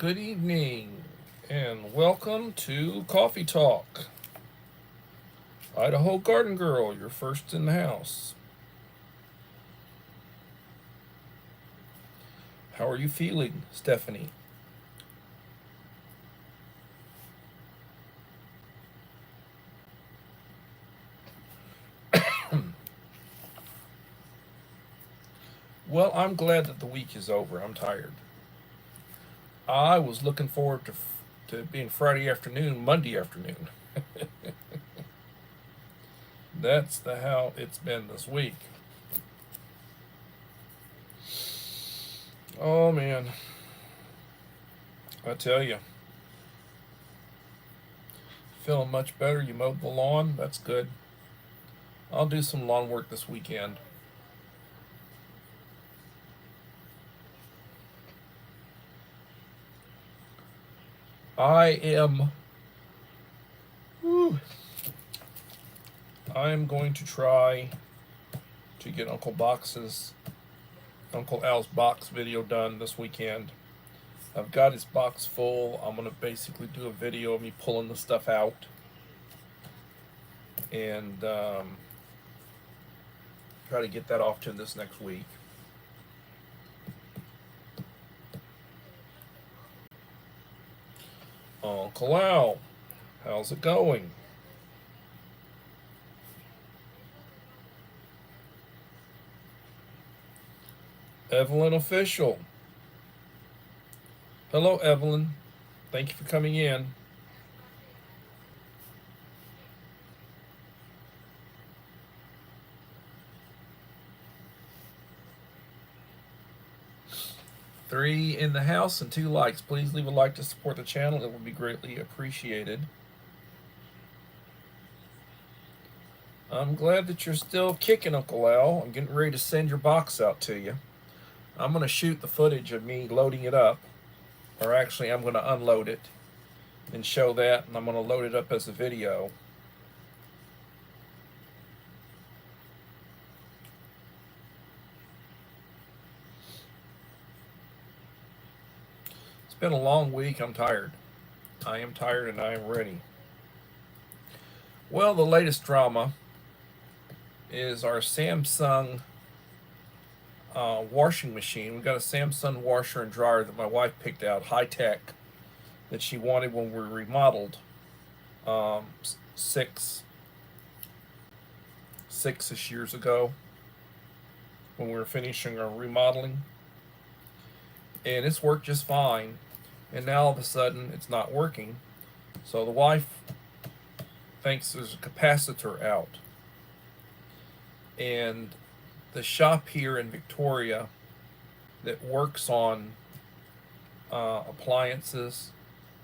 Good evening, and welcome to Coffee Talk. Idaho Garden Girl, you're first in the house. How are you feeling, Stephanie? Well, I'm glad that the week is over. I'm tired. I was looking forward to being Friday afternoon, Monday afternoon. That's how it's been this week. Oh man, I tell you, feeling much better. You mowed the lawn. That's good. I'll do some lawn work this weekend. I am. Whew, I am going to try to get Uncle Al's box video done this weekend. I've got his box full. I'm gonna basically do a video of me pulling the stuff out and try to get that off to him this next week. Uncle Al, how's it going? Evelyn Official. Hello, Evelyn. Thank you for coming in. Three in the house and 2 likes. Please leave a like to support the channel. It would be greatly appreciated. I'm glad that you're still kicking, Uncle Al. I'm getting ready to send your box out to you. I'm going to shoot the footage of me loading it up. Or actually, I'm going to unload it and show that. And I'm going to load it up as a video. It's been a long week. I'm tired. I am tired and I am ready. Well, the latest drama is our Samsung washing machine. We got a Samsung washer and dryer that my wife picked out, high tech, that she wanted when we remodeled um, six-ish years ago when we were finishing our remodeling, and it's worked just fine. And now all of a sudden it's not working, so the wife thinks there's a capacitor out. And the shop here in Victoria that works on appliances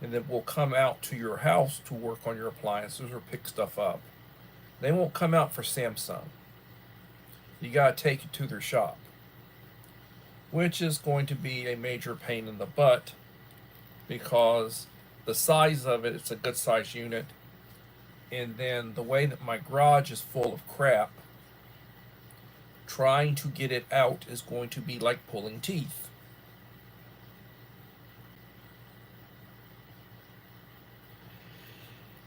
and that will come out to your house to work on your appliances or pick stuff up, they won't come out for Samsung. You got to take it to their shop, which is going to be a major pain in the butt because the size of it, it's a good size unit, and then the way that my garage is full of crap, trying to get it out is going to be like pulling teeth.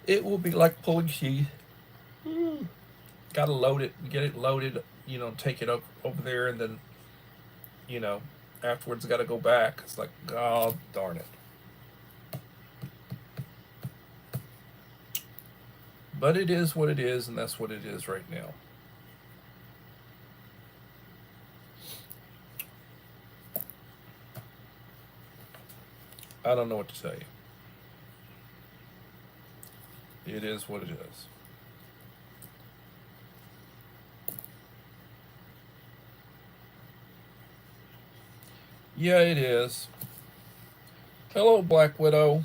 It will be like pulling teeth. Got to load it, get it loaded, take it over there, and then, afterwards got to go back. It's like, oh, darn it. But it is what it is, and that's what it is right now. I don't know what to tell you. It is what it is. Yeah, it is. Hello, Black Widow.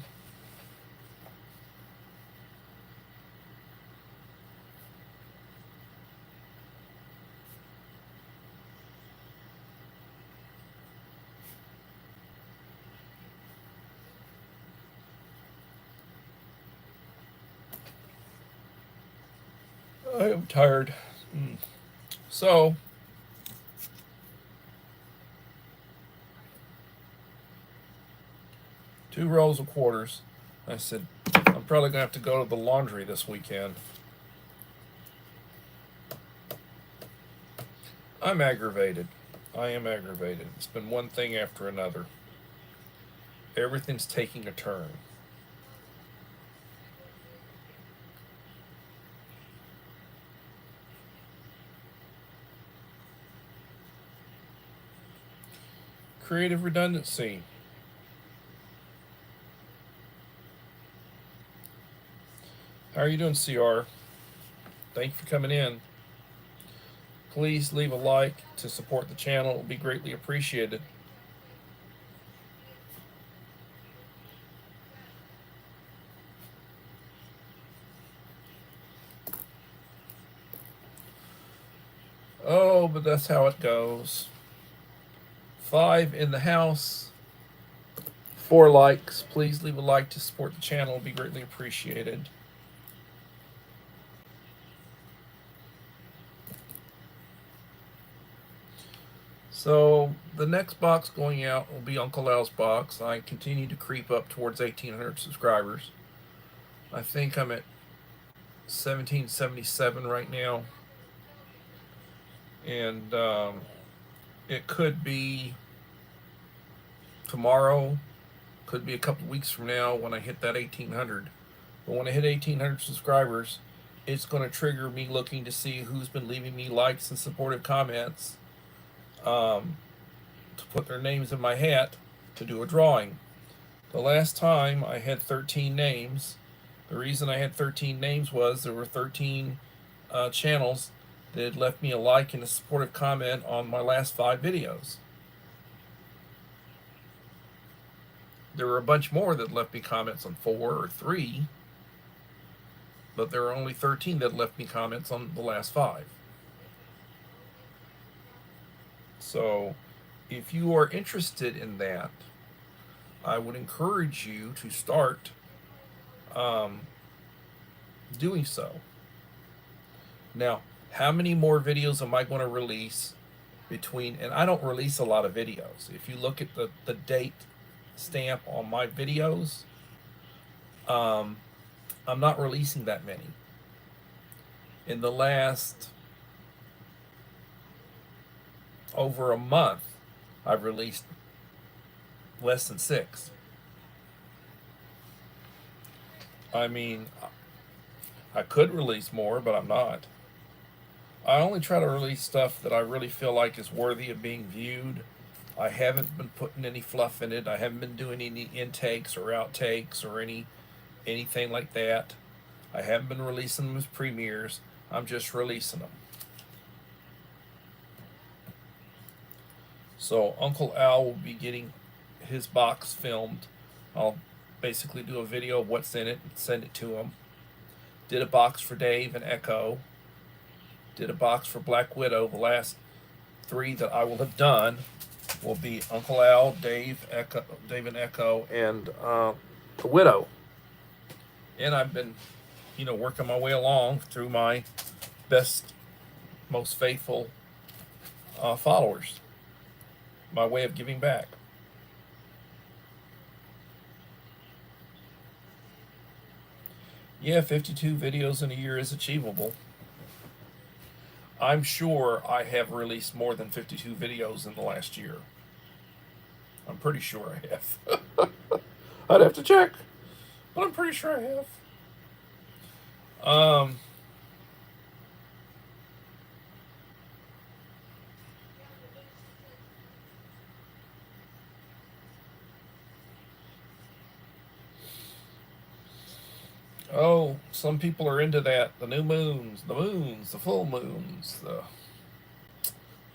I am tired. So, 2 rolls of quarters. I said, I'm probably going to have to go to the laundry this weekend. I'm aggravated. I am aggravated. It's been one thing after another. Everything's taking a turn. Creative redundancy. How are you doing, CR? Thank you for coming in. Please leave a like to support the channel. It will be greatly appreciated. Oh, but that's how it goes. 5 in the house. 4 likes. Please leave a like to support the channel. It will be greatly appreciated. So the next box going out will be Uncle Al's box. I continue to creep up towards 1,800 subscribers. I think I'm at 1777 right now. And it could be tomorrow, could be a couple weeks from now when I hit that 1,800. But when I hit 1,800 subscribers, it's going to trigger me looking to see who's been leaving me likes and supportive comments, to put their names in my hat to do a drawing. The last time I had 13 names. The reason I had 13 names was there were 13 channels that had left me a like and a supportive comment on my last 5 videos. There were a bunch more that left me comments on 4 or 3, but there were only 13 that left me comments on the last 5. So if you are interested in that, I would encourage you to start doing so. Now, how many more videos am I going to release between, and I don't release a lot of videos. If you look at the date stamp on my videos, I'm not releasing that many. In the last over a month, I've released less than 6. I mean, I could release more, but I'm not. I only try to release stuff that I really feel like is worthy of being viewed. I haven't been putting any fluff in it. I haven't been doing any intakes or outtakes or anything like that. I haven't been releasing them as premieres. I'm just releasing them. So Uncle Al will be getting his box filmed. I'll basically do a video of what's in it and send it to him. Did a box for Dave and Echo. Did a box for Black Widow. The last 3 that I will have done will be Uncle Al, Dave and Echo, and the Widow. And I've been, working my way along through my best, most faithful followers. My way of giving back. Yeah, 52 videos in a year is achievable. I'm sure I have released more than 52 videos in the last year. I'm pretty sure I have. I'd have to check, but I'm pretty sure I have. Oh, some people are into that. The new moons, the full moons,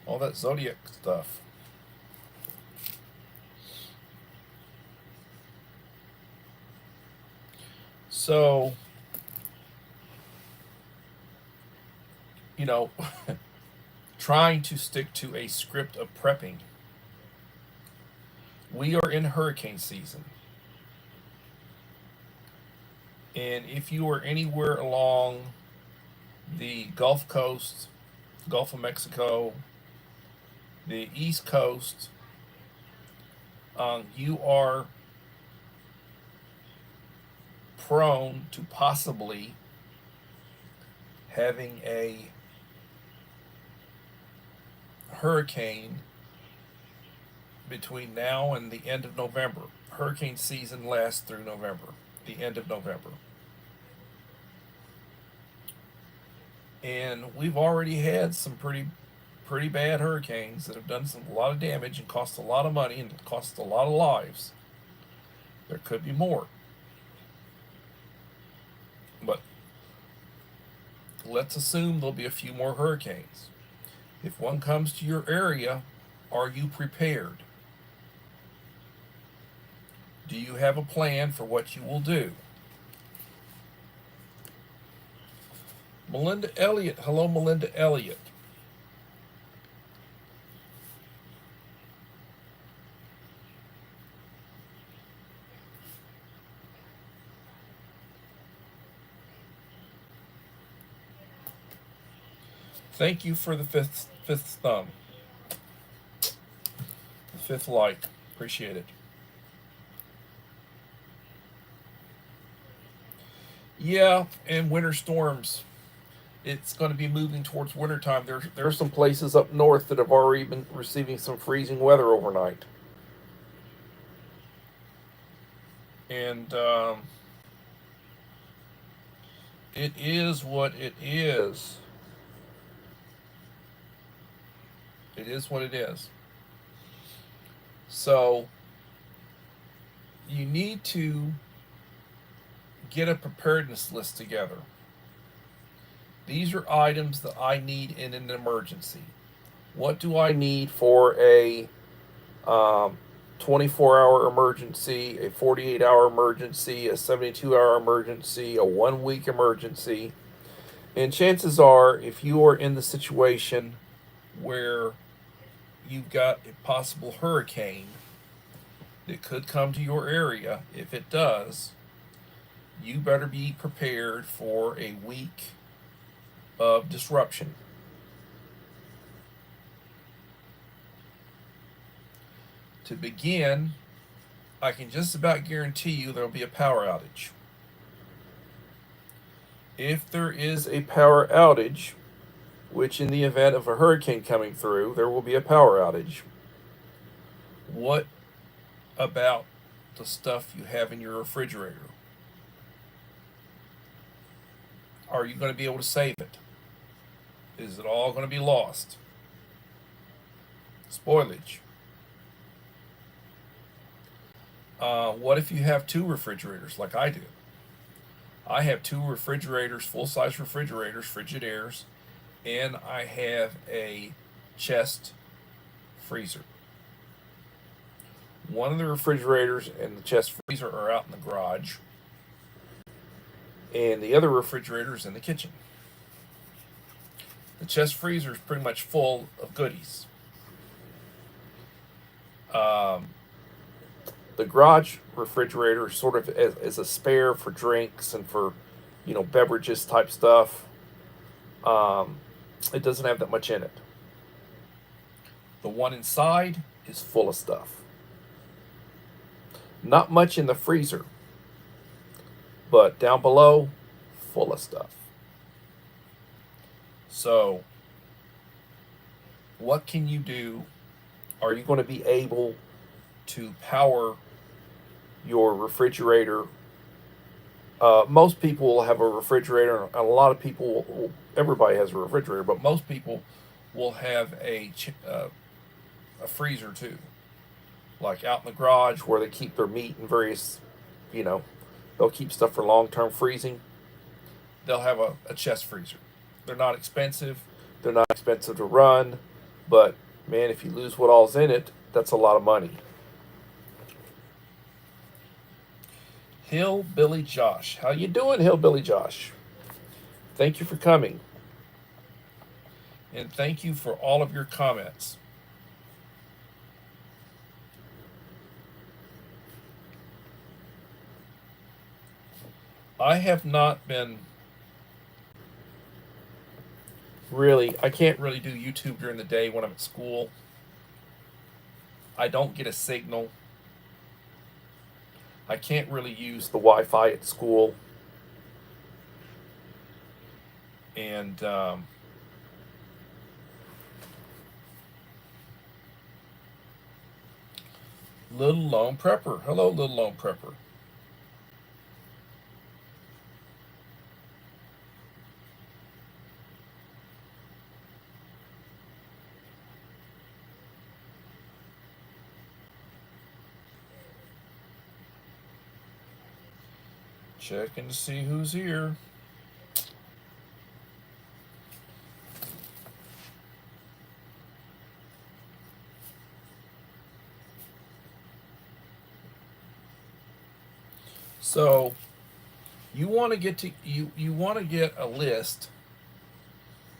all that zodiac stuff. So, trying to stick to a script of prepping. We are in hurricane season. And if you are anywhere along the Gulf Coast, Gulf of Mexico, the East Coast, you are prone to possibly having a hurricane between now and the end of November. Hurricane season lasts through November, the end of November. And we've already had some pretty bad hurricanes that have done a lot of damage and cost a lot of money and cost a lot of lives. There could be more. But let's assume there'll be a few more hurricanes. If one comes to your area, are you prepared? Do you have a plan for what you will do? Melinda Elliott. Hello, Melinda Elliott. Thank you for the fifth thumb. The fifth like. Appreciate it. Yeah, and winter storms. It's going to be moving towards wintertime. There are some places up north that have already been receiving some freezing weather overnight. And it is what it is. It is what it is. So you need to get a preparedness list together. These are items that I need in an emergency. What do I need for a 24-hour emergency, a 48-hour emergency, a 72-hour emergency, a 1-week emergency? And chances are, if you are in the situation where you've got a possible hurricane that could come to your area, if it does, you better be prepared for a week of disruption. To begin, I can just about guarantee you there will be a power outage. If there is a power outage, which in the event of a hurricane coming through, there will be a power outage. What about the stuff you have in your refrigerator? Are you going to be able to save it? Is it all going to be lost? Spoilage. What if you have 2 refrigerators like I do? I have 2 refrigerators, full-size refrigerators, Frigidaires, and I have a chest freezer. One of the refrigerators and the chest freezer are out in the garage, and the other refrigerator is in the kitchen. The chest freezer is pretty much full of goodies. The garage refrigerator is sort of as a spare for drinks and for, beverages type stuff. It doesn't have that much in it. The one inside is full of stuff. Not much in the freezer, but down below, full of stuff. So, what can you do? Are you going to be able to power your refrigerator? Most people will have a refrigerator, and a lot of people, everybody has a refrigerator, but most people will have a freezer too. Like out in the garage where they keep their meat and various, they'll keep stuff for long-term freezing. They'll have a chest freezer. They're not expensive. They're not expensive to run. But, man, if you lose what all's in it, that's a lot of money. Hillbilly Josh. How you doing, Hillbilly Josh? Thank you for coming. And thank you for all of your comments. I have not been I can't really do YouTube during the day when I'm at school. I don't get a signal. I can't really use the Wi-Fi at school. And Little Lone Prepper. Hello, Little Lone Prepper. Checking to see who's here. So you want to get to you want to get a list,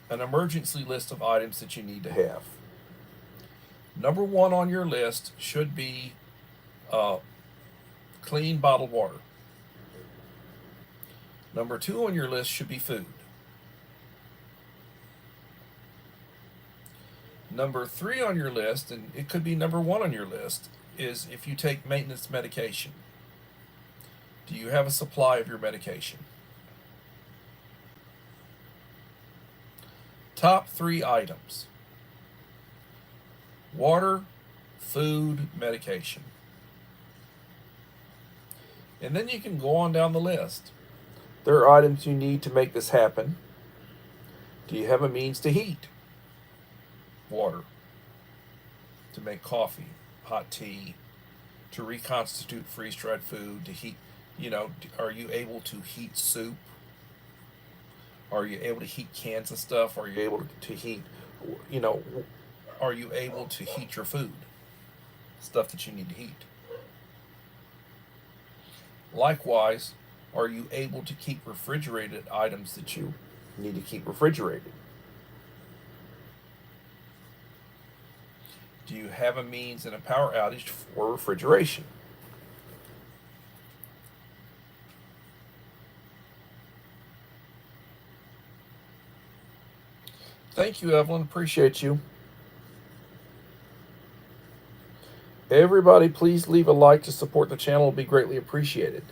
an emergency list of items that you need to have. Number one on your list should be clean bottled water. Number two on your list should be food. Number three on your list, and it could be number one on your list, is if you take maintenance medication. Do you have a supply of your medication? Top three items: water, food, medication. And then you can go on down the list. There are items you need to make this happen. Do you have a means to heat? Water. To make coffee, hot tea, to reconstitute freeze-dried food, to heat, are you able to heat soup? Are you able to heat cans of stuff? Are you able to heat, are you able to heat your food? Stuff that you need to heat. Likewise, are you able to keep refrigerated items that you need to keep refrigerated? Do you have a means and a power outage for refrigeration? Thank you, Evelyn. Appreciate you. Everybody, please leave a like to support the channel. It'll be greatly appreciated.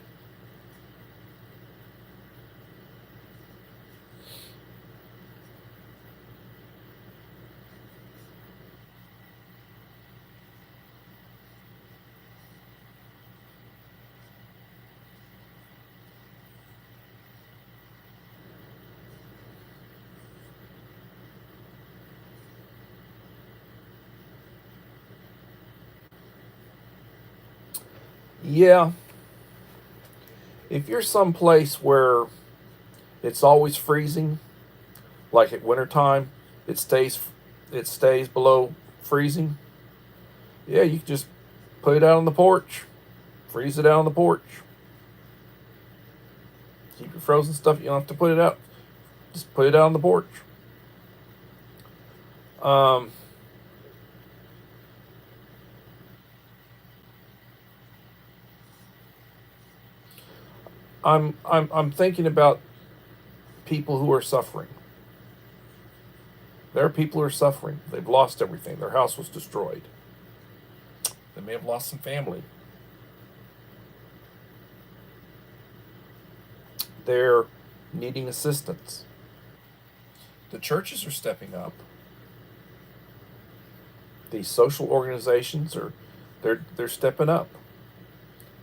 Yeah. If you're someplace where it's always freezing, like at wintertime, it stays below freezing. Yeah, you can just put it out on the porch. Freeze it out on the porch. Keep your frozen stuff. You don't have to put it out. Just put it out on the porch. I'm thinking about people who are suffering. There are people who are suffering. They've lost everything. Their house was destroyed. They may have lost some family. They're needing assistance. The churches are stepping up. These social organizations they're stepping up.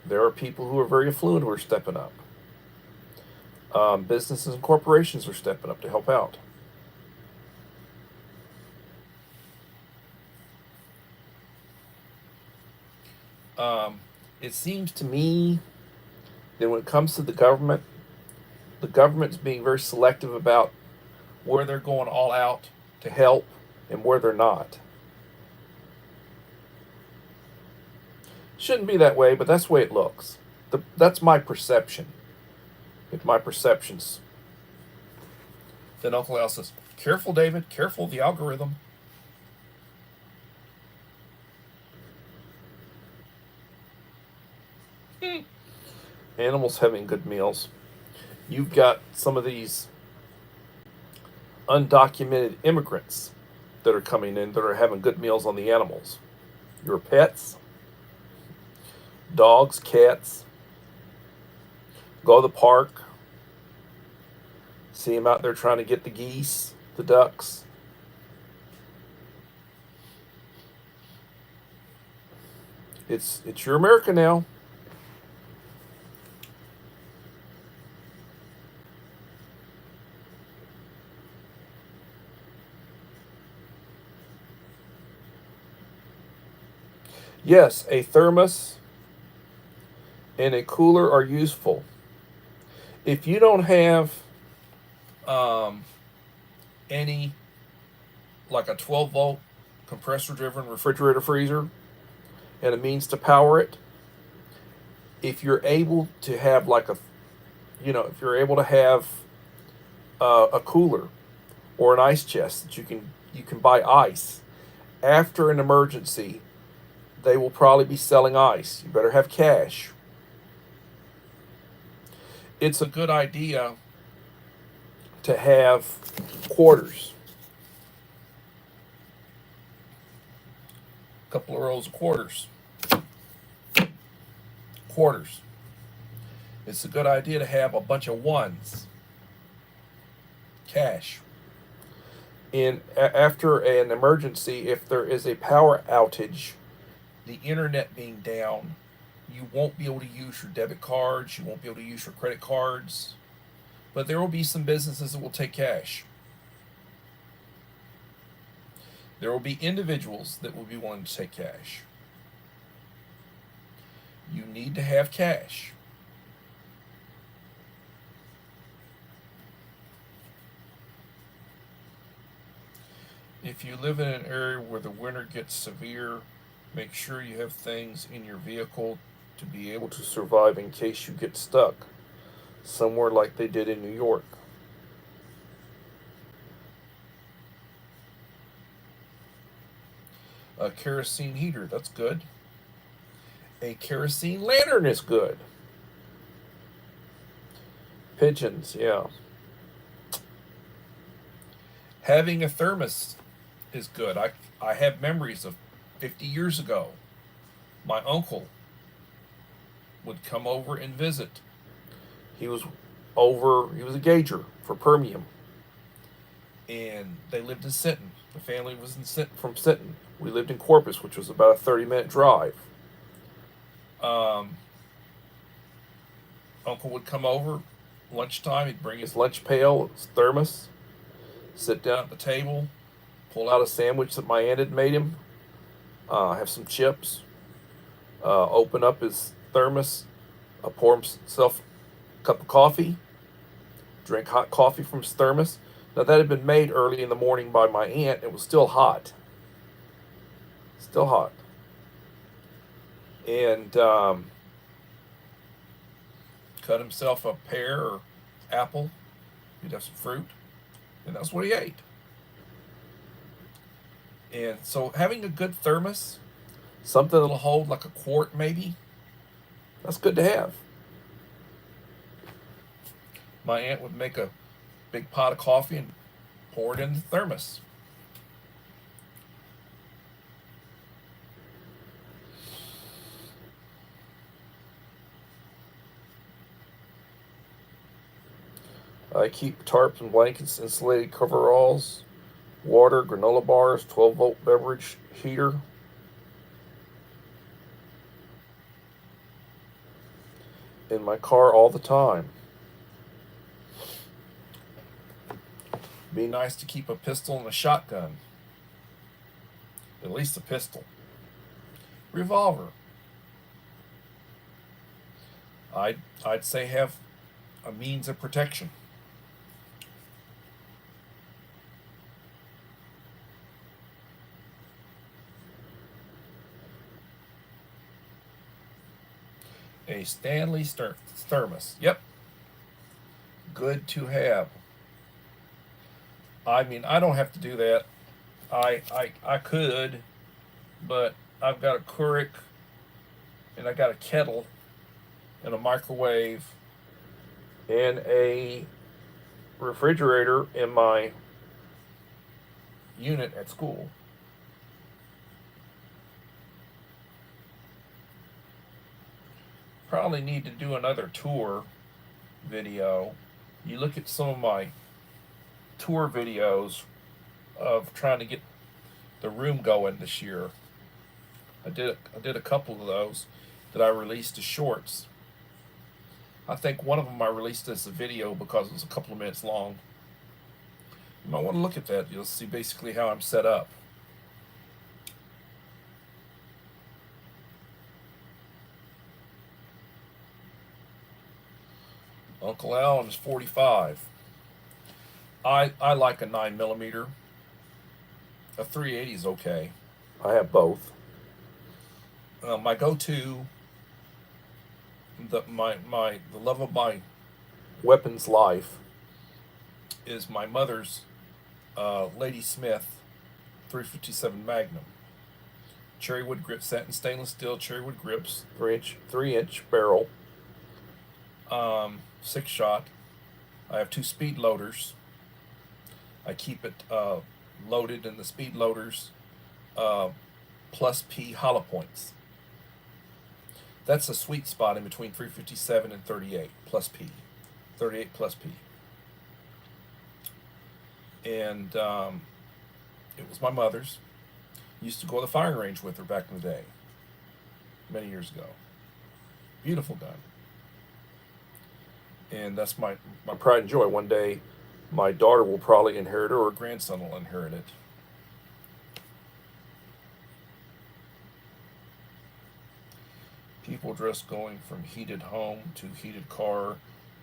There are people who are very affluent who are stepping up. Businesses and corporations are stepping up to help out. It seems to me that when it comes to the government's being very selective about where they're going all out to help and where they're not. Shouldn't be that way, but that's the way it looks. That's my perception. If my perceptions. Then Uncle Al says, "Careful, David. Careful, the algorithm." Animals having good meals. You've got some of these undocumented immigrants that are coming in that are having good meals on the animals. Your pets, dogs, cats, Go to the park. See them out there trying to get the geese, the ducks. It's your America now. Yes, a thermos and a cooler are useful. If you don't have um, any, like a 12-volt compressor driven refrigerator freezer and a means to power it, if you're able to have like a, if you're able to have a cooler or an ice chest that you can buy ice after an emergency, they will probably be selling ice. You better have cash. It's a good idea to have quarters, a couple of rolls of quarters. Quarters. It's a good idea to have a bunch of ones, cash. In after an emergency, if there is a power outage, the internet being down, you won't be able to use your debit cards, you won't be able to use your credit cards, but there will be some businesses that will take cash. There will be individuals that will be willing to take cash. You need to have cash. If you live in an area where the winter gets severe, make sure you have things in your vehicle to be able to survive in case you get stuck somewhere like they did in New York. A kerosene heater, that's good. A kerosene lantern is good. Pigeons, yeah. Having a thermos is good. I have memories of 50 years ago. My uncle would come over and visit. He was he was a gauger for Permium. And they lived in Sinton. The family was from Sinton. We lived in Corpus, which was about a 30-minute drive. Uncle would come over lunchtime. He'd bring his lunch pail, his thermos, sit down at the table, pull out a sandwich that my aunt had made him, have some chips, open up his thermos, pour himself a cup of coffee, drink hot coffee from his thermos. Now, that had been made early in the morning by my aunt. It was still hot. Still hot. And cut himself a pear or apple. He'd have some fruit. And that's what he ate. And so having a good thermos, something that'll hold like a quart maybe, that's good to have. My aunt would make a big pot of coffee and pour it in the thermos. I keep tarps and blankets, insulated coveralls, water, granola bars, 12-volt beverage heater. In my car all the time. Be nice to keep a pistol and a shotgun. At least a pistol. Revolver. I'd say have a means of protection. A Stanley thermos. Yep. Good to have. I mean, I don't have to do that. I could, but I've got a Keurig and I got a kettle and a microwave and a refrigerator in my unit at school. Probably need to do another tour video, you look at some of my tour videos of trying to get the room going this year. I did a couple of those that I released as shorts. I think one of them I released as a video because it was a couple of minutes long. You might want to look at that. You'll see basically how I'm set up. Uncle Alan is 45. I like a 9mm. A 380 is okay. I have both. My go-to, the love of my weapons life, is my mother's Lady Smith 357 Magnum. Cherrywood grip, satin stainless steel cherrywood grips, 3-inch barrel, 6-shot. I have 2 speed loaders. I keep it loaded in the speed loaders plus P hollow points. That's a sweet spot in between 357 and 38 plus P. 38 plus P. And it was my mother's. Used to go to the firing range with her back in the day, many years ago. Beautiful gun. And that's my pride and joy. One day, my daughter will probably inherit it, or her grandson will inherit it. People just going from heated home to heated car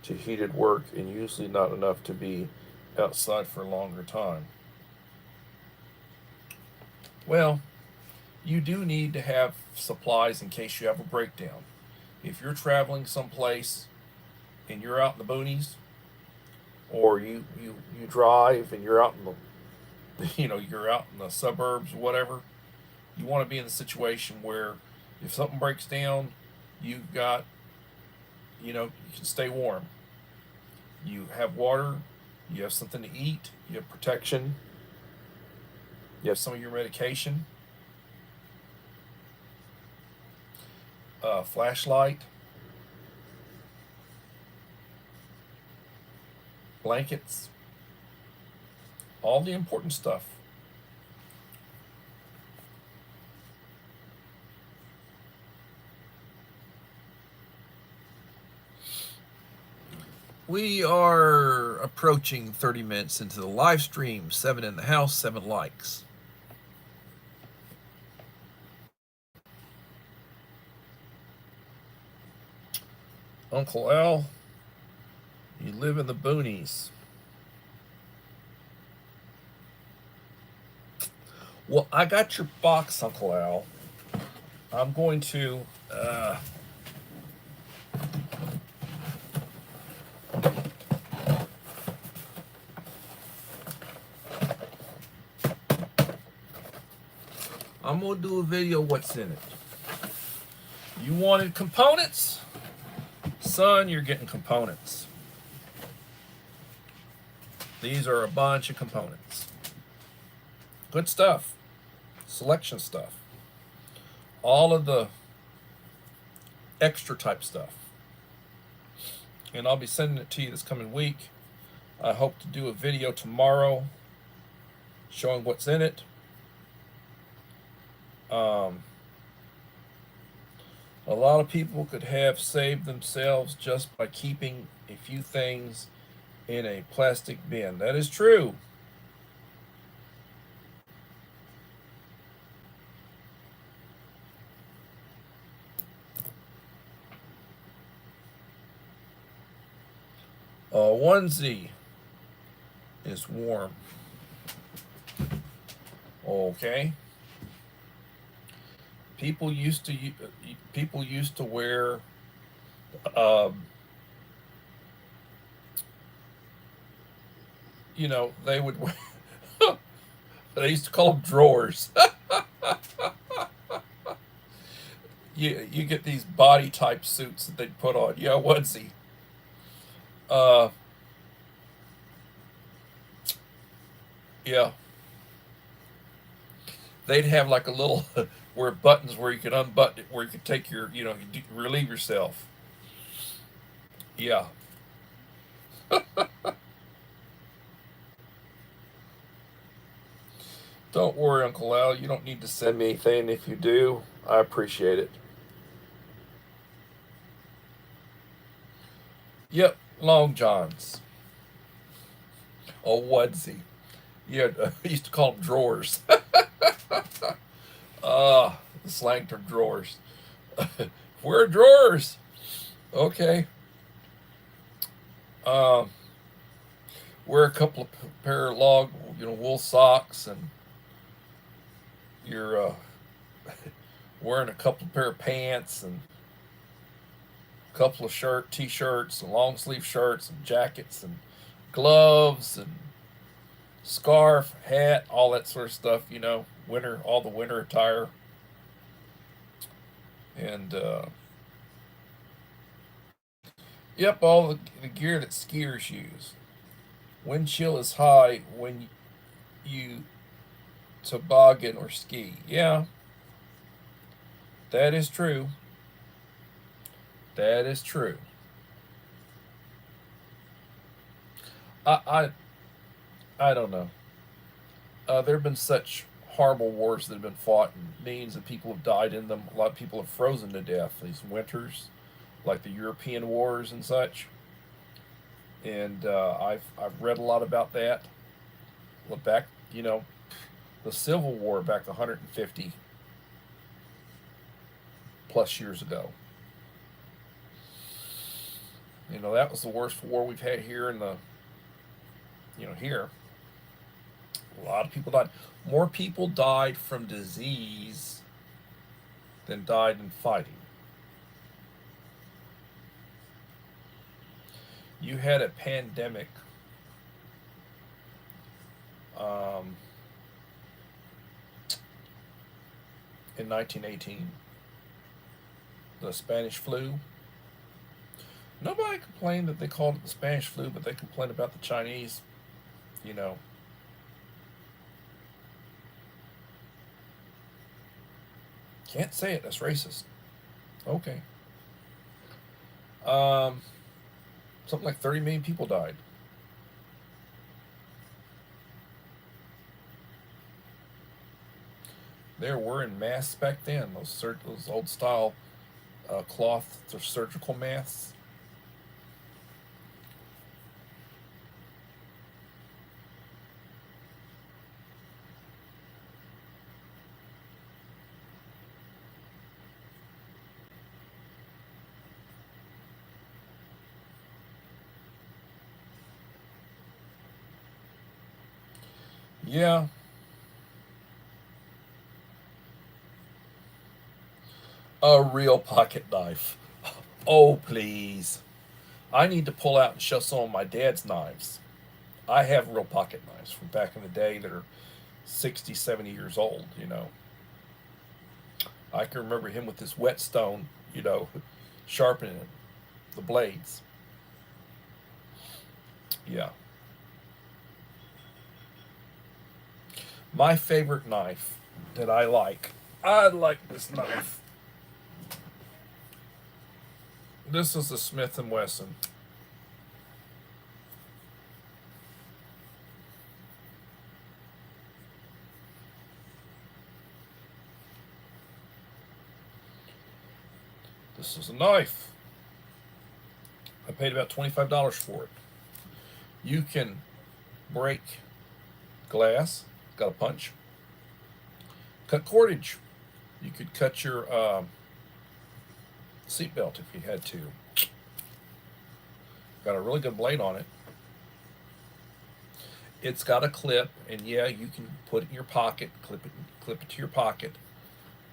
to heated work, and usually not enough to be outside for a longer time. Well, you do need to have supplies in case you have a breakdown. If you're traveling someplace and you're out in the boonies, or you drive and you're out in the you're out in the suburbs or whatever, you want to be in the situation where if something breaks down, you've got, you can stay warm. You have water, you have something to eat, you have protection, you have some of your medication, flashlight, blankets, all the important stuff. We are approaching 30 minutes into the live stream. 7 in the house, 7 likes. Uncle Al, you live in the boonies. Well, I got your box, Uncle Al. I'm going to do a video what's in it. You wanted components? Son, you're getting components. These are a bunch of components. Good stuff. Selection stuff. All of the extra type stuff. And I'll be sending it to you this coming week. I hope to do a video tomorrow showing what's in it. A lot of people could have saved themselves just by keeping a few things in a plastic bin. That is true. A onesie is warm. Okay. People used to wear they would wear they used to call them drawers. you get these body type suits that they'd put on. Yeah, onesie. Yeah. They'd have like a little where buttons where you could unbutton it, where you could take your, relieve yourself. Yeah. Don't worry, Uncle Al. You don't need to send me anything. If you do, I appreciate it. Yep, Long Johns. Oh, onesie. Yeah, I used to call them drawers. The slang term drawers. We're drawers. Okay. Um, wear a couple of pair of wool socks, and you're wearing a couple of pair of pants and a couple of t-shirts and long sleeve shirts and jackets and gloves and scarf, hat, all that sort of stuff. Winter, all the winter attire, and yep, all the gear that skiers use. Wind chill is high when you toboggan or ski. Yeah, that is true. That is true. I I, I don't know. There have been such horrible wars that have been fought, and millions of people have died in them. A lot of people have frozen to death these winters, like the European wars and such. And I've read a lot about that. Look back, the Civil War back 150 plus years ago. That was the worst war we've had here here. A lot of people died. More people died from disease than died in fighting. You had a pandemic in 1918, the Spanish flu. Nobody complained that they called it the Spanish flu, but they complained about the Chinese, you know. Can't say it, that's racist. Okay. Um, Something like 30 million people died. They were wearing masks back then, those old style cloth or surgical masks. Yeah, a real pocket knife. Oh, please. I need to pull out and show some of my dad's knives. I have real pocket knives from back in the day that are 60, 70 years old. I can remember him with this whetstone, sharpening the blades. Yeah. My favorite knife that I like this knife. This is a Smith and Wesson. This is a knife. I paid about $25 for it. You can break glass, got a punch. Cut cordage. You could cut your seatbelt if you had to. Got a really good blade on it. It's got a clip, and yeah, you can put it in your pocket, clip it to your pocket.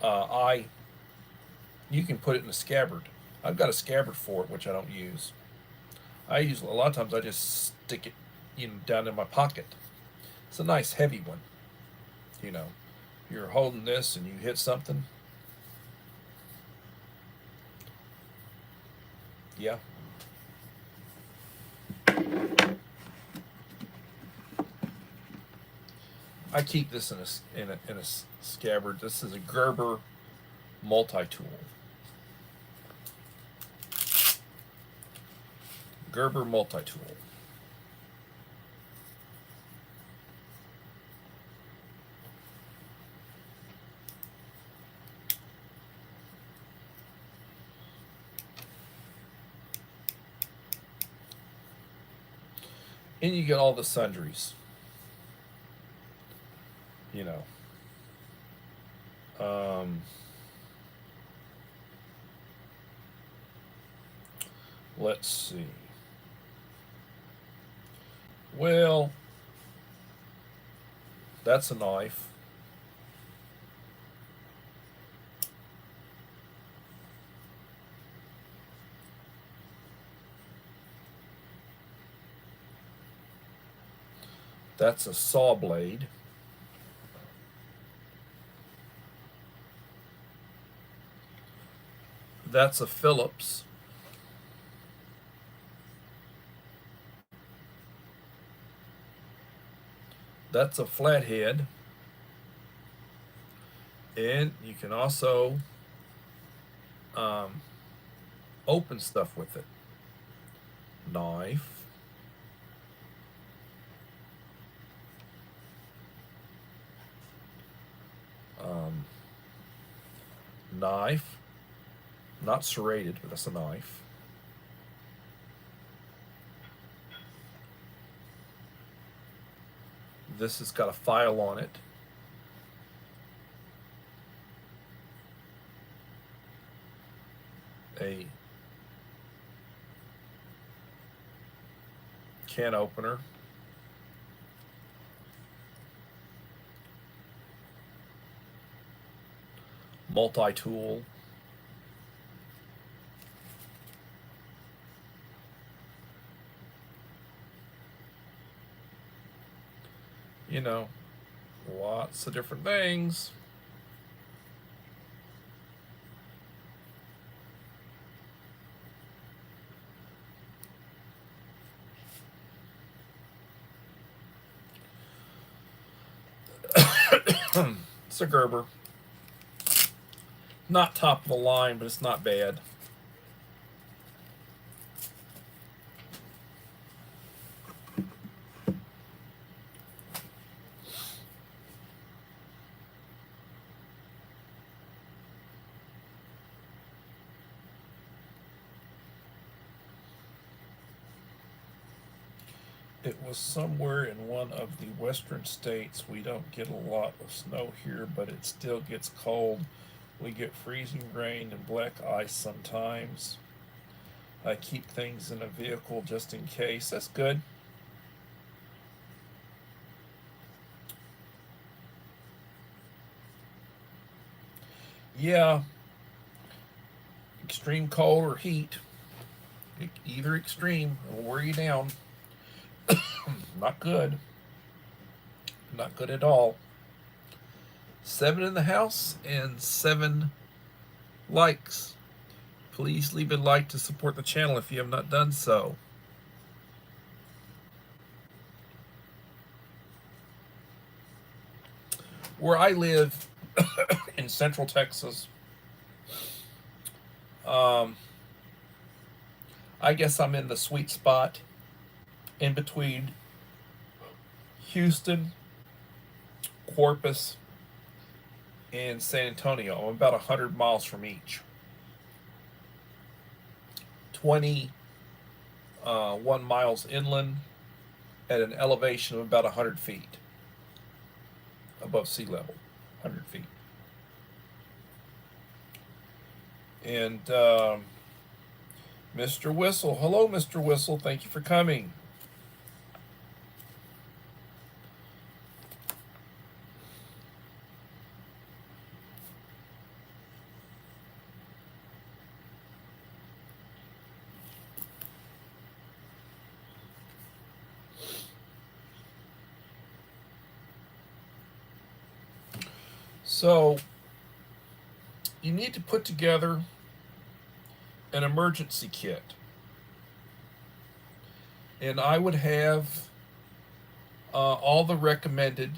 I You can put it in a scabbard. I've got a scabbard for it, which I don't use. I use a lot of times. I just stick it, down in my pocket. It's a nice heavy one. You know, you're holding this and you hit something. Yeah. I keep this in a scabbard. This is a Gerber multi-tool. Gerber multi-tool. And you get all the sundries. You know. Let's see. Well, that's a knife. That's a saw blade. That's a Phillips. That's a flathead. And you can also open stuff with it. Knife. Knife. Not serrated, but that's a knife. This has got a file on it. A can opener. Multi-tool. You know, lots of different things. It's a Gerber. Not top of the line, but it's not bad. It was somewhere in one of the western states. We don't get a lot of snow here, but it still gets cold. We get freezing rain and black ice sometimes. I keep things in a vehicle just in case. That's good. Yeah, extreme cold or heat. Either extreme will wear you down. Not good. Not good at all. 7 in the house and 7 likes. Please leave a like to support the channel if you have not done so. Where I live in Central Texas, I guess I'm in the sweet spot in between Houston, Corpus, and San Antonio. I'm about 100 miles from each. 21 miles inland at an elevation of about 100 feet above sea level. 100 feet. And Mr. Whistle. Hello, Mr. Whistle. Thank you for coming. So, you need to put together an emergency kit. And I would have all the recommended.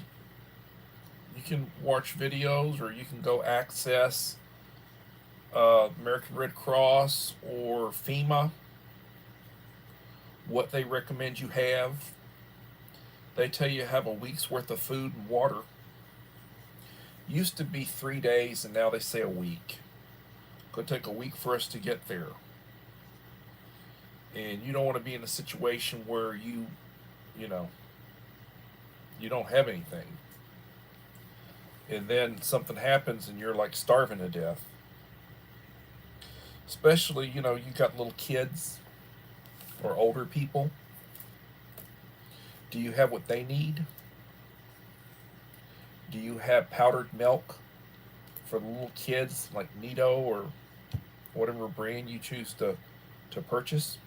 You can watch videos or you can go access American Red Cross or FEMA, what they recommend you have. They tell you have a week's worth of food and water. Used to be 3 days, and now they say a week. Could take a week for us to get there. And you don't want to be in a situation where you you know, you don't have anything. And then something happens and you're like starving to death. Especially, you know, you got little kids or older people. Do you have what they need? Do you have powdered milk for the little kids like Nido or whatever brand you choose to purchase?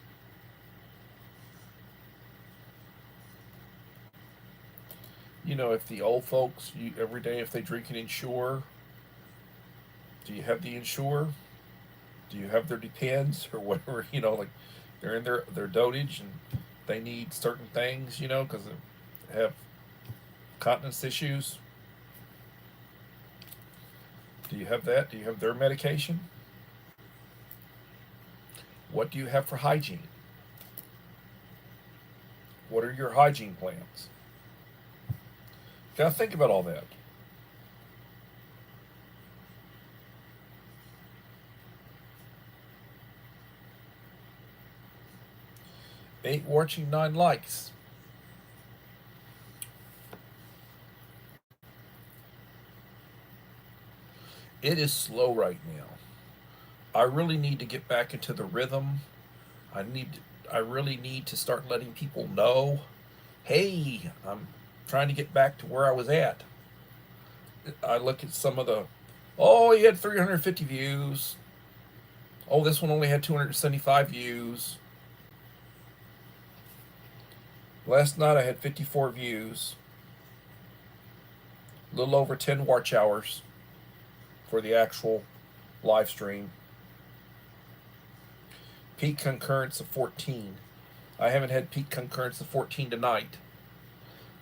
You know, if the old folks, every day if they drink an Ensure, do you have the Ensure? Do you have their Depends or whatever? You know, like they're in their dotage and they need certain things, you know, because they have continence issues. Do you have that? Do you have their medication? What do you have for hygiene? What are your hygiene plans? Gotta think about all that. Eight watching, 9 likes. It is slow right now. I really need to get back into the rhythm. I really need to start letting people know, hey, I'm trying to get back to where I was at. I look at some of the, oh, he had 350 views. Oh, this one only had 275 views. Last night I had 54 views. A little over 10 watch hours for the actual live stream. Peak concurrence of 14. I haven't had peak concurrence of 14 tonight.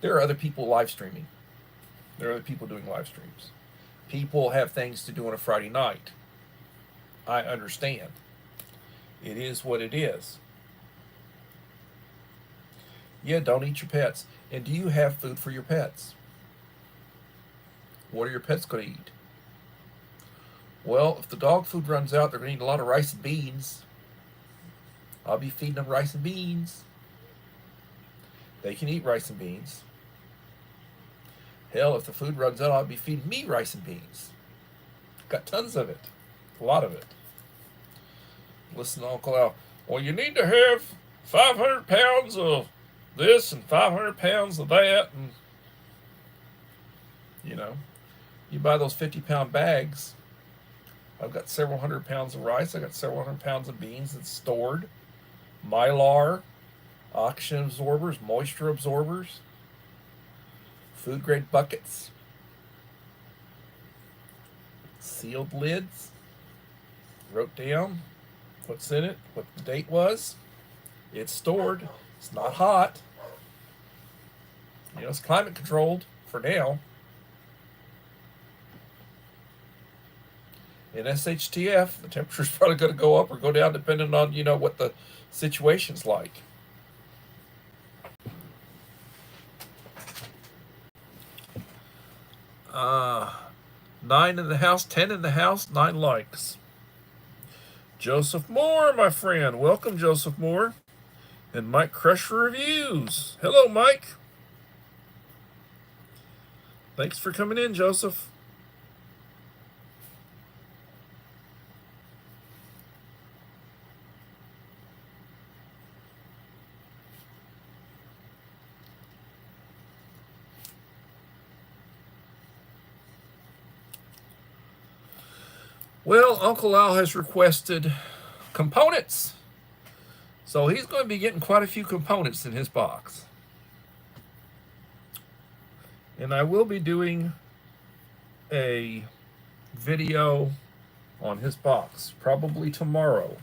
There are other people live streaming. There are other people doing live streams. People have things to do on a Friday night. I understand. It is what it is. Yeah, don't eat your pets. And do you have food for your pets? What are your pets going to eat? Well, if the dog food runs out, they're going to eat a lot of rice and beans. I'll be feeding them rice and beans. They can eat rice and beans. Hell, if the food runs out, I'll be feeding me rice and beans. Got tons of it. A lot of it. Listen to Uncle Al. Well, you need to have 500 pounds of this and 500 pounds of that. And, you know, you buy those 50-pound bags. I've got several hundred pounds of rice. I've got several hundred pounds of beans that's stored. Mylar, oxygen absorbers, moisture absorbers, food grade buckets, sealed lids. Wrote down what's in it, what the date was. It's stored. It's not hot. You know, it's climate controlled for now. In SHTF, the temperature's probably going to go up or go down depending on, you know, what the situation's like. Uh, 9 in the house, 10 in the house, 9 likes. Joseph Moore, my friend. Welcome, Joseph Moore. And Mike Crusher Reviews. Hello, Mike. Thanks for coming in, Joseph. Well, Uncle Al has requested components. So he's going to be getting quite a few components in his box. And I will be doing a video on his box, probably tomorrow.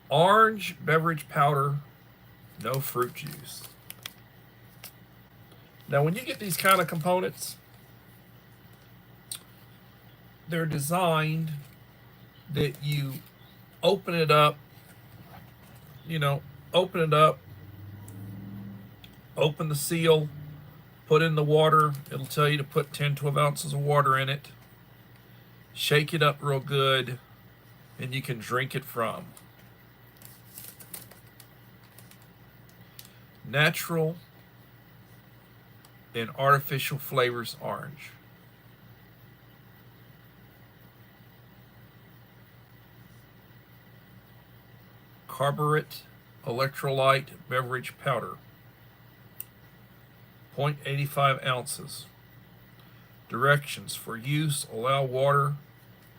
Orange beverage powder, no fruit juice. Now, when you get these kind of components, they're designed that you open it up, open it up, open the seal, put in the water. It'll tell you to put 10, 12 ounces of water in it. Shake it up real good, and you can drink it from. natural and artificial flavors orange. Carburet electrolyte beverage powder, 0.85 ounces. Directions for use: allow water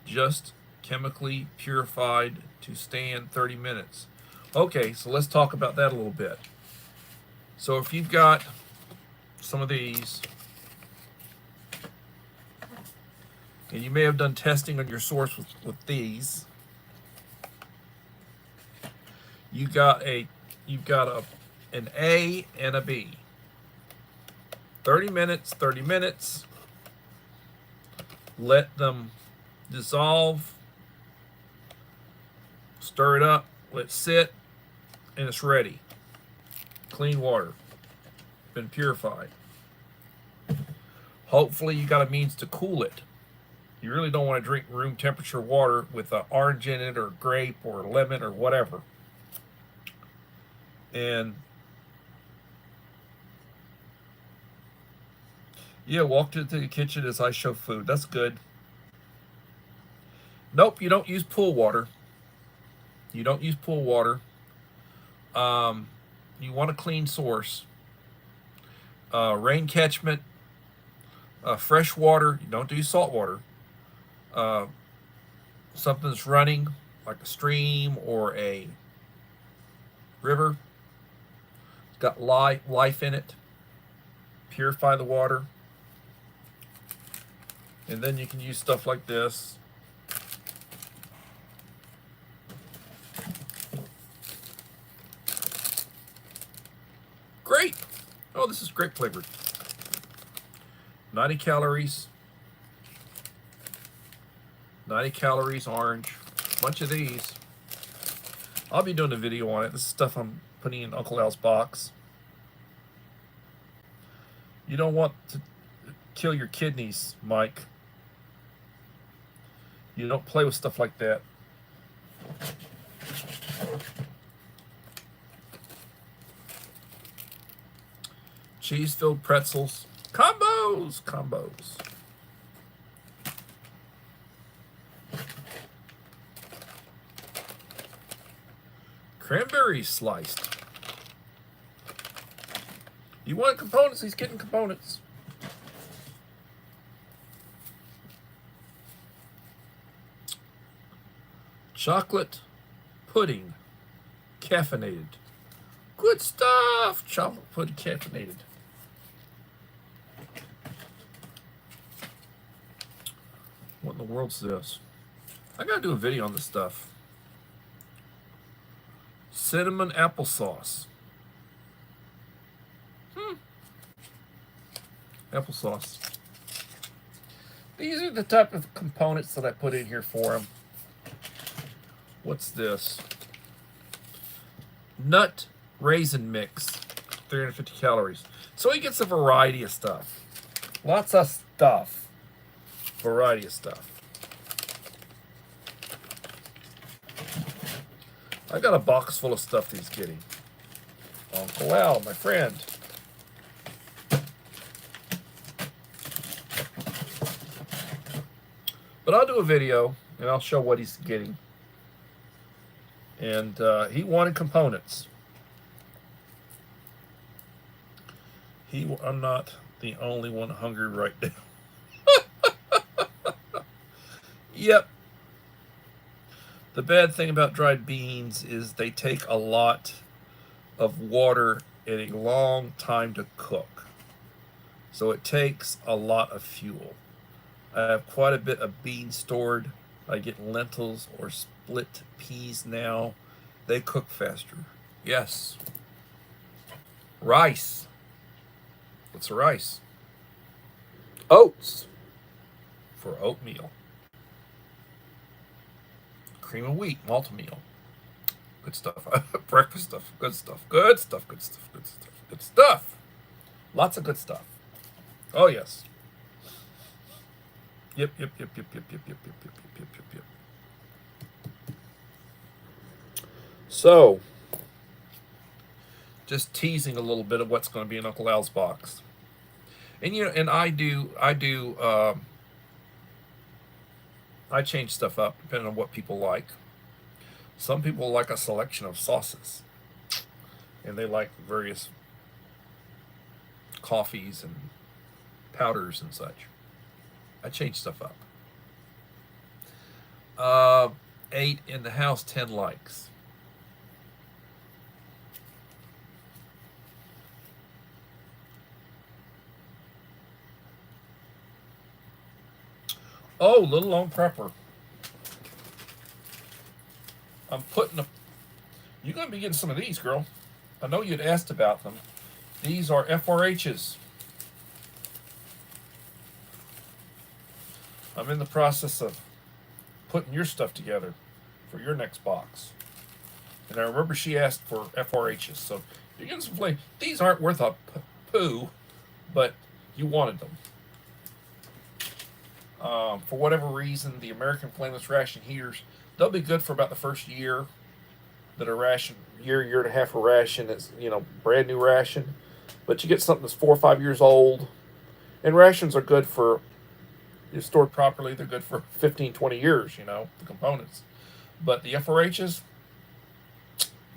just chemically purified to stand 30 minutes. Okay, so let's talk about that a little bit. So if you've got some of these, and you may have done testing on your source with these, you've got an A and a B. 30 minutes, 30 minutes. Let them dissolve. Stir it up, let it sit, and it's ready. Clean water. Been purified. Hopefully you got a means to cool it. You really don't want to drink room temperature water with an orange in it or grape or lemon or whatever. And yeah, walk into the kitchen as I show food. That's good. Nope, you don't use pool water. You don't use pool water. You want a clean source. Rain catchment, fresh water. You don't do salt water. Something that's running, like a stream or a river. It's got life in it. Purify the water. And then you can use stuff like this. Grape. Oh, this is grape flavored. 90 calories. 90 calories, orange. Bunch of these. I'll be doing a video on it. This is stuff I'm putting in Uncle Al's box. You don't want to kill your kidneys, Mike. You don't play with stuff like that. Cheese-filled pretzels. Combos! Combos. Cranberries sliced. You want components? He's getting components. Chocolate pudding. Caffeinated. Good stuff. Chocolate pudding caffeinated. What in the world's this? I gotta do a video on this stuff. Cinnamon applesauce. Applesauce. These are the type of components that I put in here for them. What's this? Nut raisin mix. 350 calories. So he gets a variety of stuff. Lots of stuff. Variety of stuff. I got a box full of stuff that he's getting. Uncle Al, my friend. But I'll do a video and I'll show what he's getting. And he wanted components. I'm not the only one hungry right now. Yep. The bad thing about dried beans is they take a lot of water and a long time to cook. So it takes a lot of fuel. I have quite a bit of beans stored. I get lentils or split peas now. They cook faster. Yes. Rice. What's the rice? Oats for oatmeal. Cream of wheat, malt-meal. Good stuff. Breakfast stuff. Good stuff. Good stuff. Good stuff. Good stuff. Good stuff. Lots of good stuff. Oh yes. Yep. So, just teasing a little bit of what's going to be in Uncle Al's box. And you know, and I change stuff up depending on what people like. Some people like a selection of sauces, and they like various coffees and powders and such. I change stuff up. 8 in the house, 10 likes. Oh, Little Lone Prepper. I'm putting a. You're going to be getting some of these, girl. I know you'd asked about them. These are FRHs. I'm in the process of putting your stuff together for your next box. And I remember she asked for FRHs, so you're getting some flavor. These aren't worth a poo, but you wanted them. For whatever reason, the American flameless ration heaters, they'll be good for about the first year. That a ration, year and a half of ration is, you know, brand new ration. But you get something that's 4 or 5 years old. And rations are good for, you're stored properly, they're good for 15, 20 years, you know, the components. But the FRHs,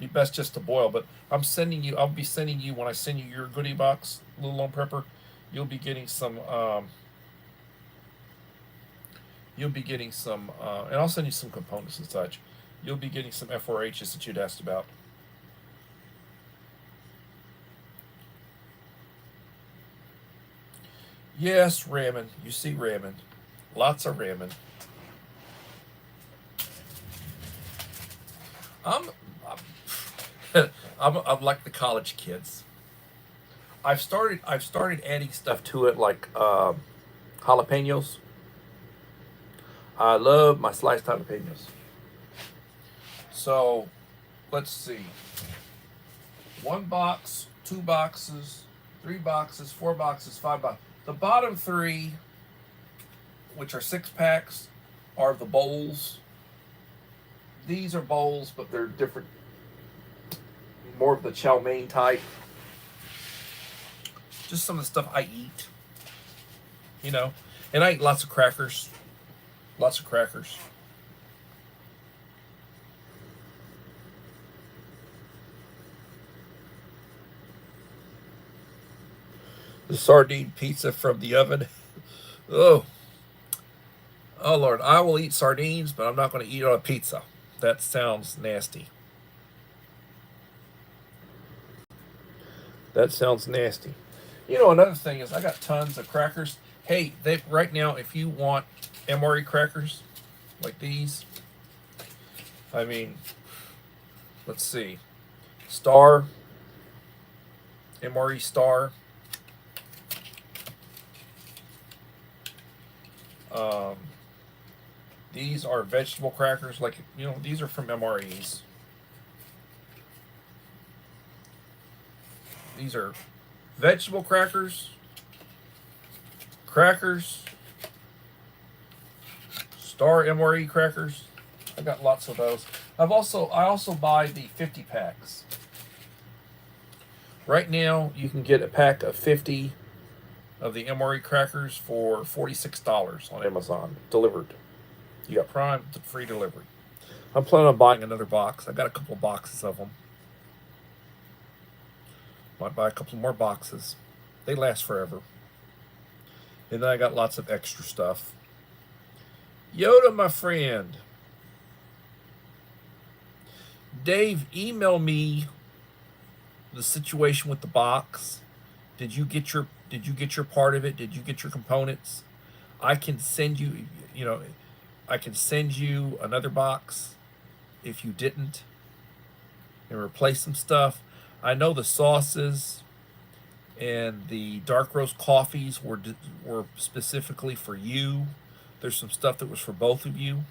be best just to boil. But I'll be sending you, when I send you your goodie box, Little Lone Prepper, you'll be getting some, and I'll send you some components and such. You'll be getting some FRHs that you'd asked about. Yes, ramen. You see ramen. Lots of ramen. I'm I'm like the college kids. I've started adding stuff to it like jalapenos. I love my sliced jalapenos. So, let's see. 1 box, 2 boxes, 3 boxes, 4 boxes, 5 boxes. The bottom 3, which are 6 packs, are the bowls. These are bowls, but they're different. More of the chow mein type. Just some of the stuff I eat. You know. And I eat lots of crackers. Lots of crackers. The sardine pizza from the oven. Oh. Oh, Lord. I will eat sardines, but I'm not going to eat on a pizza. That sounds nasty. That sounds nasty. You know, another thing is I got tons of crackers. Hey, right now, if you want MRE crackers like these, I mean, let's see. Star. MRE Star. These are vegetable crackers, like, you know, these are from MREs. These are vegetable crackers, Star MRE crackers. I got lots of those. I also buy the 50 packs. Right now, you can get a pack of 50 of the MRE crackers for $46 on Amazon, delivered. You got Prime, free delivery. I'm planning on buying another box. I got a couple boxes of them. Might buy a couple more boxes. They last forever. And then I got lots of extra stuff. Yoda, my friend. Dave, email me the situation with the box. Did you get your part of it? Did you get your components? I can send you, you know, I can send you another box if you didn't and replace some stuff. I know the sauces and the dark roast coffees were specifically for you. There's some stuff that was for both of you.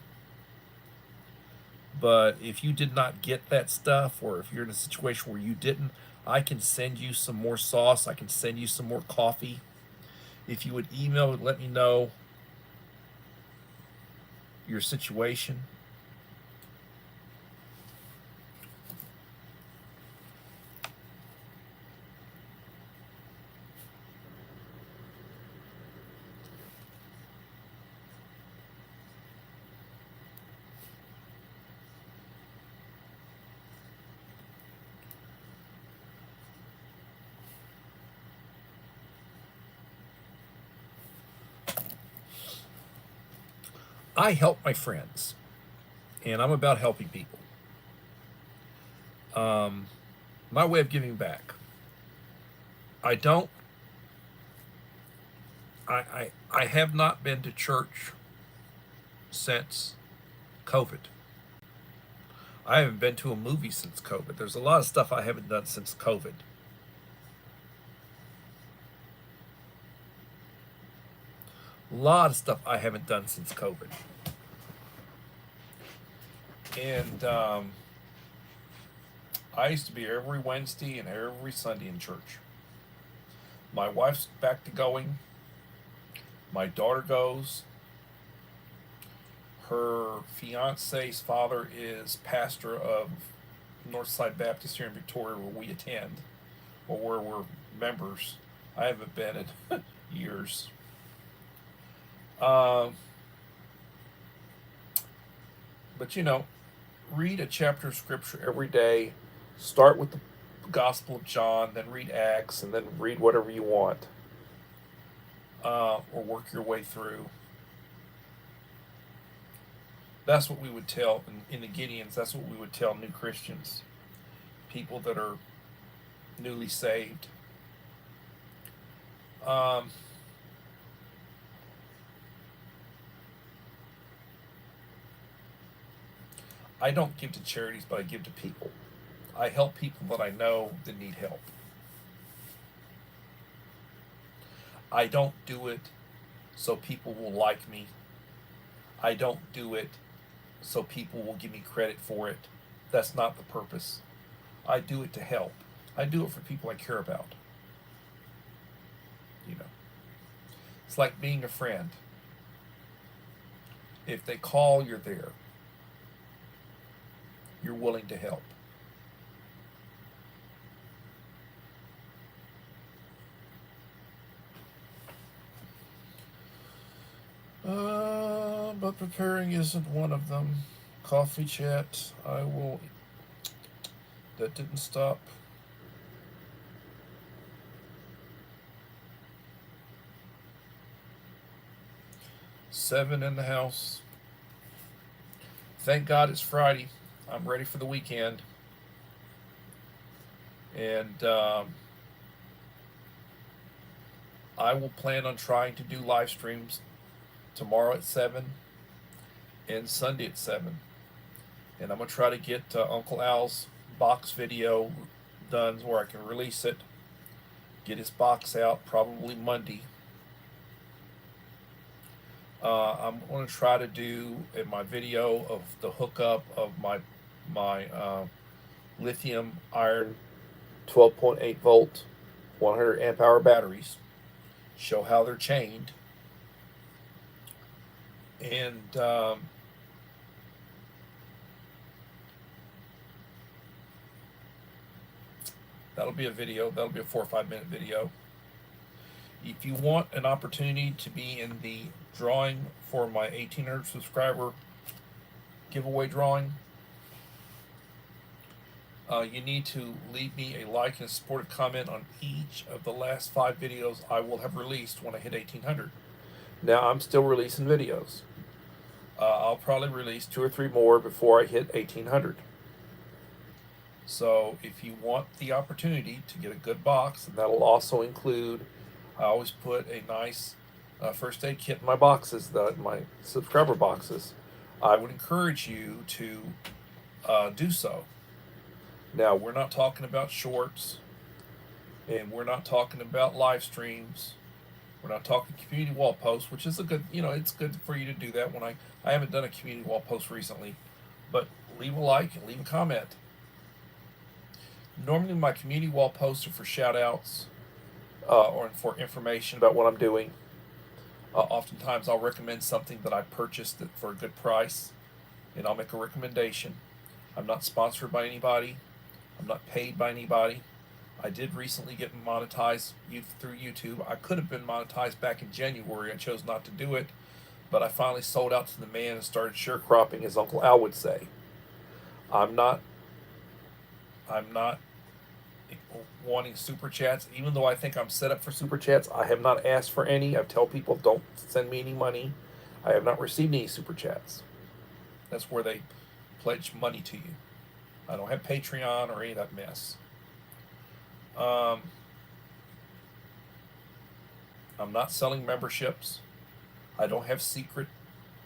But if you did not get that stuff, or if you're in a situation where you didn't, I can send you some more sauce. I can send you some more coffee. If you would email and let me know your situation. I help my friends, and I'm about helping people. My way of giving back. I don't. I have not been to church since COVID. I haven't been to a movie since COVID. There's a lot of stuff I haven't done since COVID. A lot of stuff I haven't done since COVID. And I used to be every Wednesday and every Sunday in church. My wife's back to going. My daughter goes. Her fiance's father is pastor of Northside Baptist here in Victoria, where we attend, or where we're members. I haven't been in years. But you know, read a chapter of scripture every day. Start with the Gospel of John, then read Acts, and then read whatever you want, or work your way through. That's what we would tell in the Gideons. That's what we would tell new Christians, people that are newly saved. I don't give to charities, but I give to people. I help people that I know that need help. I don't do it so people will like me. I don't do it so people will give me credit for it. That's not the purpose. I do it to help. I do it for people I care about. You know, it's like being a friend. If they call, you're there. You're willing to help. But preparing isn't one of them. Coffee chat, I will. That didn't stop. Seven in the house. Thank God it's Friday. I'm ready for the weekend. And I will plan on trying to do live streams tomorrow at 7 and Sunday at 7. And I'm going to try to get Uncle Al's box video done where I can release it, get his box out probably Monday. I'm going to try to do in my video of the hookup of my lithium iron 12.8 volt 100 amp hour batteries, show how they're chained, and that'll be a video. That'll be a 4 or 5 minute video. If you want an opportunity to be in the drawing for my 1,800 subscriber giveaway drawing, you need to leave me a like and a supportive comment on each of the last 5 videos I will have released when I hit 1,800. Now I'm still releasing videos. I'll probably release 2 or 3 more before I hit 1,800. So if you want the opportunity to get a good box, and that'll also include, I always put a nice first aid kit in my boxes, my subscriber boxes. I would encourage you to do so. Now, we're not talking about shorts, and we're not talking about live streams. We're not talking community wall posts, which is a good, it's good for you to do that. When I haven't done a community wall post recently, but leave a like and leave a comment. Normally my community wall posts are for shout outs or for information about what I'm doing. Oftentimes I'll recommend something that I purchased for a good price, and I'll make a recommendation. I'm not sponsored by anybody. I'm not paid by anybody. I did recently get monetized through YouTube. I could have been monetized back in January. I chose not to do it, but I finally sold out to the man and started sharecropping, as Uncle Al would say. I'm not wanting super chats, even though I think I'm set up for super chats. I have not asked for any. I tell people don't send me any money. I have not received any super chats. That's where they pledge money to you. I don't have Patreon or any of that mess. I'm not selling memberships. I don't have secret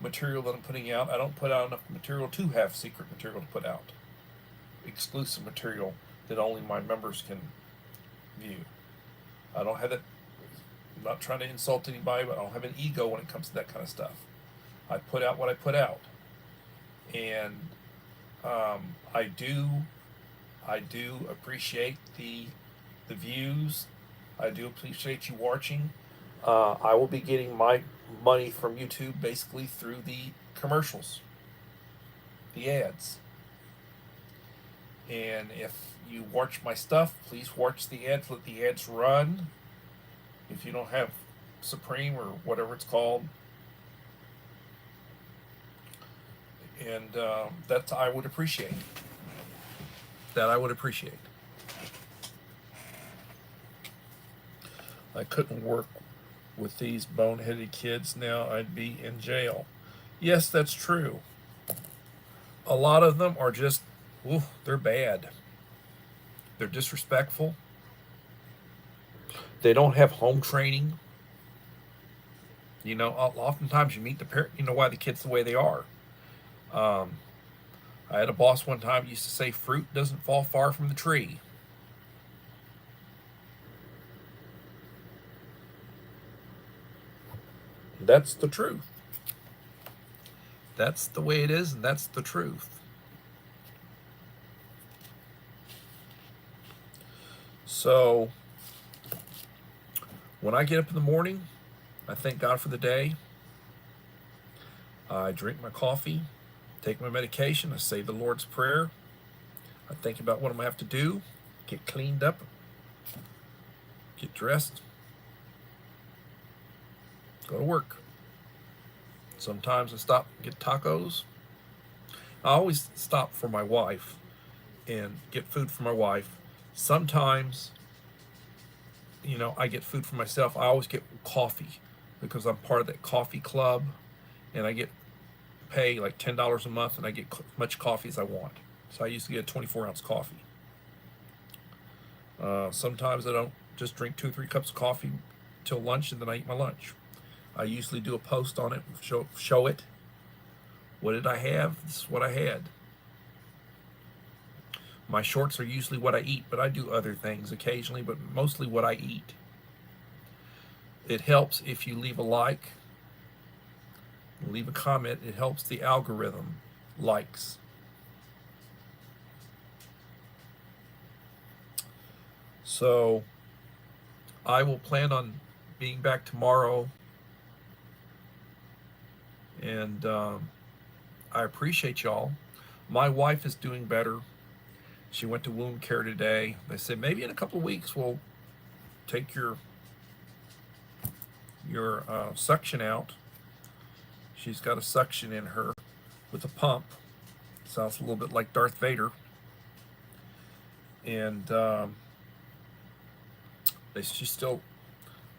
material that I'm putting out. I don't put out enough material to have secret material to put out. Exclusive material that only my members can view. I don't have that. I'm not trying to insult anybody, but I don't have an ego when it comes to that kind of stuff. I put out what I put out, and I do appreciate the views. I do appreciate you watching. I will be getting my money from YouTube basically through the commercials, the ads. And if you watch my stuff, please watch the ads. Let the ads run. If you don't have Supreme or whatever it's called, and that I would appreciate. That I would appreciate. I couldn't work with these boneheaded kids now. I'd be in jail. Yes, that's true. A lot of them are just, they're bad. They're disrespectful. They don't have home training. You know, oftentimes you meet the parent, you know why the kid's the way they are. I had a boss one time used to say, fruit doesn't fall far from the tree. That's the truth. That's the way it is, and that's the truth. So, when I get up in the morning, I thank God for the day. I drink my coffee, take my medication, I say the Lord's Prayer. I think about what I'm going to have to do, get cleaned up, get dressed, go to work. Sometimes I stop and get tacos. I always stop for my wife and get food for my wife. Sometimes, you know, I get food for myself. I always get coffee because I'm part of that coffee club, and I pay like $10 a month, and I get as much coffee as I want. So I used to get a 24-ounce coffee. Sometimes I don't just drink 2 or 3 cups of coffee till lunch, and then I eat my lunch. I usually do a post on it, show it. What did I have? This is what I had. My shorts are usually what I eat, but I do other things occasionally, but mostly what I eat. It helps if you leave a like, leave a comment. It helps the algorithm likes. So I will plan on being back tomorrow, and I appreciate y'all. My wife is doing better. She went to wound care today. They said maybe in a couple of weeks we'll take your suction out. She's got a suction in her with a pump. Sounds a little bit like Darth Vader. And they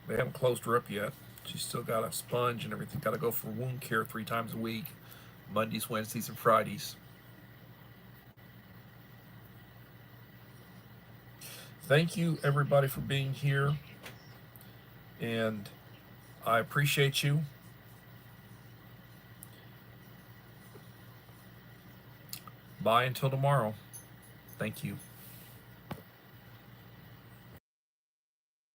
haven't closed her up yet. She's still got a sponge and everything. Got to go for wound care 3 times a week, Mondays, Wednesdays, and Fridays. Thank you, everybody, for being here. And I appreciate you. Bye until tomorrow. Thank you.